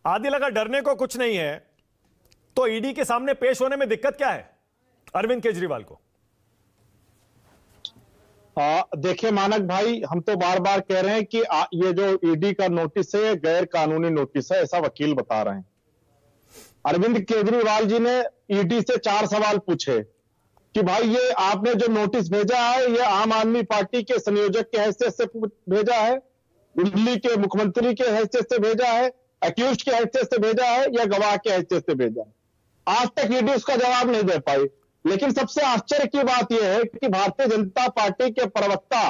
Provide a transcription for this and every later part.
आदिल, अगर डरने को कुछ नहीं है तो ईडी के सामने पेश होने में दिक्कत क्या है अरविंद केजरीवाल को? देखिए मानक भाई, हम तो बार बार कह रहे हैं कि ये जो ईडी का नोटिस है गैर कानूनी नोटिस है, ऐसा वकील बता रहे हैं। अरविंद केजरीवाल जी ने ईडी से 4 सवाल पूछे कि भाई ये आपने जो नोटिस भेजा है ये आम आदमी पार्टी के संयोजक के हैसियत से भेजा है, दिल्ली के मुख्यमंत्री के हैसियत से भेजा है, अक्यूज के हैसियत से भेजा है या गवाह के हैसियत से भेजा है। आज तक ईडी उसका जवाब नहीं दे पाई। लेकिन सबसे आश्चर्य की बात यह है कि भारतीय जनता पार्टी के प्रवक्ता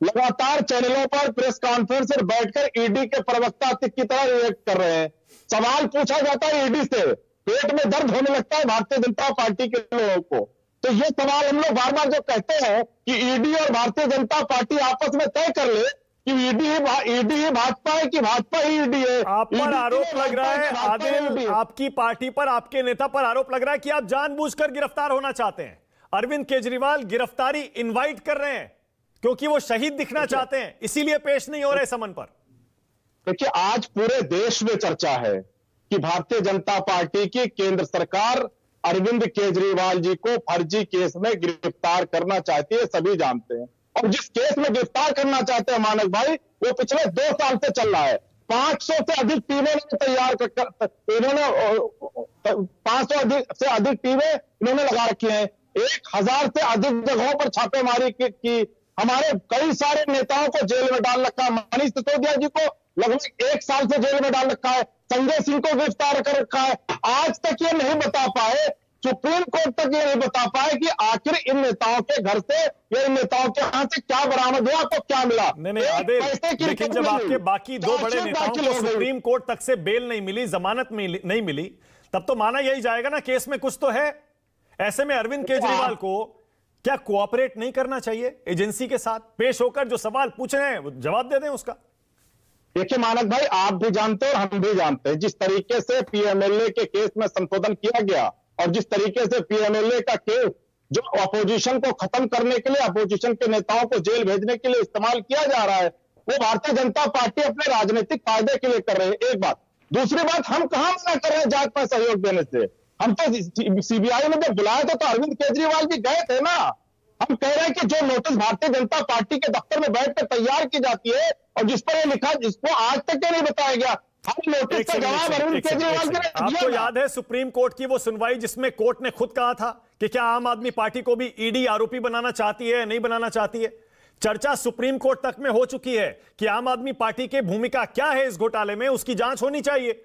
लगातार चैनलों पर प्रेस कॉन्फ्रेंस में बैठकर ईडी के प्रवक्ता की तरह रिएक्ट कर रहे हैं। सवाल पूछा जाता है ईडी से, पेट में दर्द होने लगता है भारतीय जनता पार्टी के लोगों को। तो ये सवाल हम लोग बार बार जो कहते हैं कि ईडी और भारतीय जनता पार्टी आपस में तय कर ले कि ईडी ही भाजपा है कि भाजपा ही ईडी है। आप पर आरोप लग रहा है आदिल, आपकी पार्टी पर, आपके नेता पर आरोप लग रहा है कि आप जानबूझकर गिरफ्तार होना चाहते हैं। अरविंद केजरीवाल गिरफ्तारी इनवाइट कर रहे हैं क्योंकि वो शहीद दिखना चाहते हैं, इसीलिए पेश नहीं हो रहे समन पर। देखिए, आज पूरे देश में चर्चा है कि भारतीय जनता पार्टी की केंद्र सरकार अरविंद केजरीवाल जी को फर्जी केस में गिरफ्तार करना चाहती है, सभी जानते हैं। और जिस केस में गिरफ्तार करना चाहते हैं मानक भाई, वो पिछले 2 साल से चल रहा है। 500 से अधिक टीमें इन्होंने 500 से अधिक टीमें इन्होंने लगा रखी हैं। 1000 से अधिक जगहों पर छापेमारी की। हमारे कई सारे नेताओं को जेल में डाल रखा है। मनीष सिसोदिया जी को लगभग 1 साल से जेल में डाल रखा है। संजय सिंह को गिरफ्तार कर रखा है। आज तक ये नहीं बता पाए, सुप्रीम कोर्ट तक ये नहीं बता पाए कि आखिर इन नेताओं के घर से या इन नेताओं के यहां से क्या बरामद हुआ, आपको क्या मिला। नहीं आदिल, लेकिन जब आपके बाकी 2 बड़े नेताओं को सुप्रीम कोर्ट तक से बेल नहीं मिली, जमानत नहीं मिली, तब तो माना यही जाएगा ना केस में कुछ तो है। ऐसे में अरविंद केजरीवाल को क्या कोऑपरेट नहीं करना चाहिए एजेंसी के साथ? पेश होकर जो सवाल पूछ रहे हैं वो जवाब दे दें उसका। देखिए मानक भाई, आप भी जानते हैं और हम भी जानते हैं, जिस तरीके से पीएमएलए के केस में संशोधन किया गया और जिस तरीके से पीएमएलए का केस जो अपोजिशन को खत्म करने के लिए, अपोजिशन के नेताओं को जेल भेजने के लिए इस्तेमाल किया जा रहा है, वो भारतीय जनता पार्टी अपने राजनीतिक फायदे के लिए कर रहे हैं। एक बात। दूसरी बात, हम कहां मना कर रहे हैं जांच में सहयोग देने से? हम तो सीबीआई ने जब बुलाया था तो अरविंद केजरीवाल जी गए थे ना। हम कह रहे हैं कि जो नोटिस भारतीय जनता पार्टी के दफ्तर में बैठकर तैयार की जाती है और जिस पर ये लिखा, जिसको आज तक नहीं बताया गया, हम नोटिस का जवाब अरविंद केजरीवाल जी ने दिया। आपको याद है सुप्रीम कोर्ट की वो सुनवाई जिसमें कोर्ट ने खुद कहा था कि क्या आम आदमी पार्टी को भी ईडी आरोपी बनाना चाहती है, नहीं बनाना चाहती है? चर्चा सुप्रीम कोर्ट तक में हो चुकी है कि आम आदमी पार्टी की भूमिका क्या है इस घोटाले में, उसकी जांच होनी चाहिए।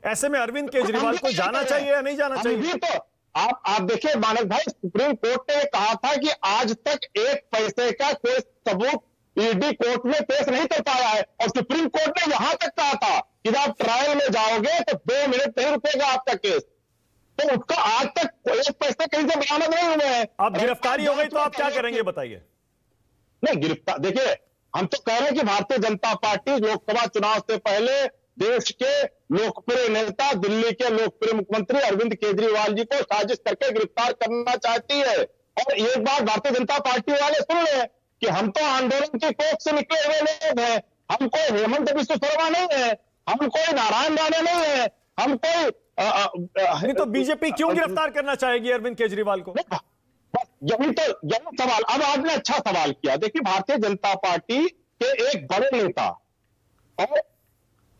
ऐसे में अरविंद केजरीवाल को जाना चाहिए या नहीं जाना चाहिए? तो आप देखिए मानक भाई, सुप्रीम कोर्ट ने कहा था कि आज तक 1 पैसे का कोई सबूत ईडी कोर्ट में पेश नहीं कर पाया है। और सुप्रीम कोर्ट ने यहां तक कहा था कि जब आप ट्रायल में जाओगे तो 2 मिनट नहीं रुकेगा आपका केस। तो उसका आज तक 1 पैसे कहीं से बरामद नहीं हुए हैं। अब गिरफ्तारी हो गई तो आप क्या करेंगे बताइए? नहीं, गिरफ्तार, देखिए हम तो कह रहे हैं कि भारतीय जनता पार्टी लोकसभा चुनाव से पहले देश के लोकप्रिय नेता, दिल्ली के लोकप्रिय मुख्यमंत्री अरविंद केजरीवाल जी को साजिश करके गिरफ्तार करना चाहती है। और एक बात भारतीय जनता पार्टी वाले सुन ले कि हम तो आंदोलन की कोख से निकले हुए लोग हैं। हम कोई हेमंत बिस्व शर्मा नहीं है, हम कोई नारायण राणे नहीं है, हम कोई नहीं तो बीजेपी क्यों गिरफ्तार करना चाहेगी अरविंद केजरीवाल को? यही सवाल। अब आपने अच्छा सवाल किया। देखिए, भारतीय जनता पार्टी के एक बड़े नेता और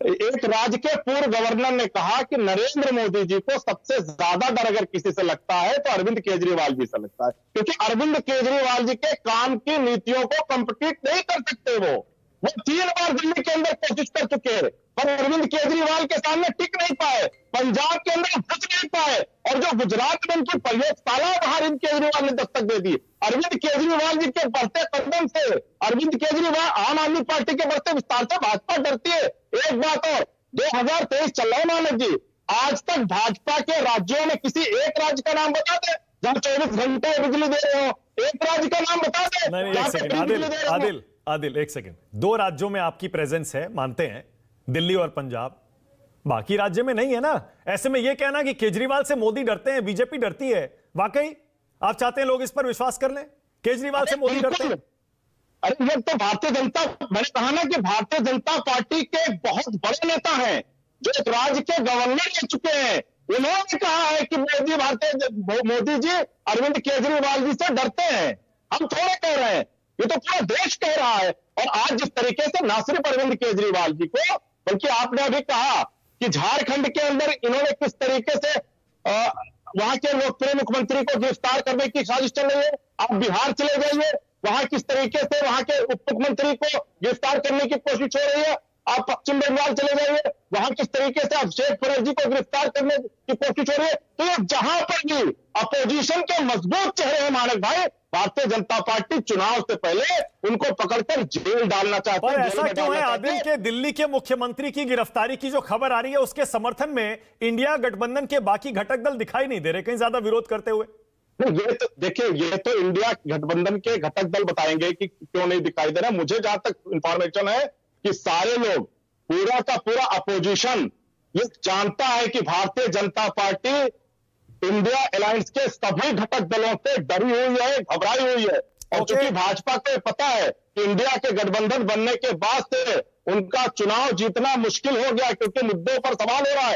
एक राज्य के पूर्व गवर्नर ने कहा कि नरेंद्र मोदी जी को सबसे ज्यादा डर अगर किसी से लगता है तो अरविंद केजरीवाल जी से लगता है, क्योंकि अरविंद केजरीवाल जी के काम की नीतियों को कंप्लीट नहीं कर सकते। वो 3 बार दिल्ली के अंदर कोशिश कर चुके हैं पर अरविंद केजरीवाल के सामने टिक नहीं पाए। पंजाब के अंदर घुस नहीं पाए और जो गुजरात में उनकी प्रयोगशाला वहां अरविंद केजरीवाल ने दस्तक दे दी। अरविंद केजरीवाल जी के बढ़ते कदम से, अरविंद केजरीवाल आम आदमी पार्टी के बढ़ते विस्तार से भाजपा डरती है। एक बात और, 2023 चल रहा है मानक जी, आज तक भाजपा के राज्यों में किसी एक राज्य का नाम बता दे जहां 24 घंटे बिजली दे रहे हो। एक राज्य का नाम बता दे। आदिल एक सेकंड, 2 राज्यों में आपकी प्रेजेंस है, मानते हैं, दिल्ली और पंजाब, बाकी राज्य में नहीं है ना। ऐसे में यह कहना कि केजरीवाल से मोदी डरते हैं, बीजेपी डरती है, वाकई आप चाहते हैं लोग इस पर विश्वास कर लें? केजरीवाल से मोदी डरते हैं? अरे ये तो भारतीय जनता, मैंने कहा ना कि भारतीय जनता पार्टी के बहुत बड़े नेता हैं। जो एक राज्य के गवर्नर रह चुके हैं, उन्होंने कहा है कि मोदी जी अरविंद केजरीवाल जी से डरते हैं। हम थोड़े कह रहे हैं, ये तो पूरा देश कह रहा है। और आज जिस तरीके से ना सिर्फ अरविंद केजरीवाल जी को, बल्कि आपने अभी कहा कि झारखंड के अंदर इन्होंने किस तरीके से वहां के लोकप्रिय मुख्यमंत्री को गिरफ्तार करने की साजिश चल रही है। आप बिहार चले जाइए, वहां किस तरीके से वहां के उप मुख्यमंत्री को गिरफ्तार करने की कोशिश हो रही है। आप पश्चिम बंगाल चले जाइए, वहां किस तरीके से अभिषेक बनर्जी को गिरफ्तार करने की कोशिश हो रही है। तो ये जहां पर भी अपोजिशन के मजबूत चेहरे हैं मानक भाई, भारतीय जनता पार्टी चुनाव से पहले उनको पकड़कर जेल डालना चाहती है। पर ऐसा क्यों है आदिल के दिल्ली के मुख्यमंत्री की गिरफ्तारी की जो खबर आ रही है उसके समर्थन में इंडिया गठबंधन के बाकी घटक दल दिखाई नहीं दे रहे कहीं ज्यादा विरोध करते हुए? नहीं, ये तो देखिए, ये तो इंडिया गठबंधन के घटक दल बताएंगे कि क्यों नहीं दिखाई दे रहा। मुझे जहां तक इंफॉर्मेशन है कि सारे लोग, पूरा का पूरा अपोजिशन ये जानता है कि Bharatiya Janata party India alliance के सभी घटक दलों से डरी हुई है, घबराई हुई है। और चूंकि भाजपा को पता है कि इंडिया के गठबंधन बनने के बाद से उनका चुनाव जीतना मुश्किल हो गया, क्योंकि मुद्दों पर सवाल हो रहा है।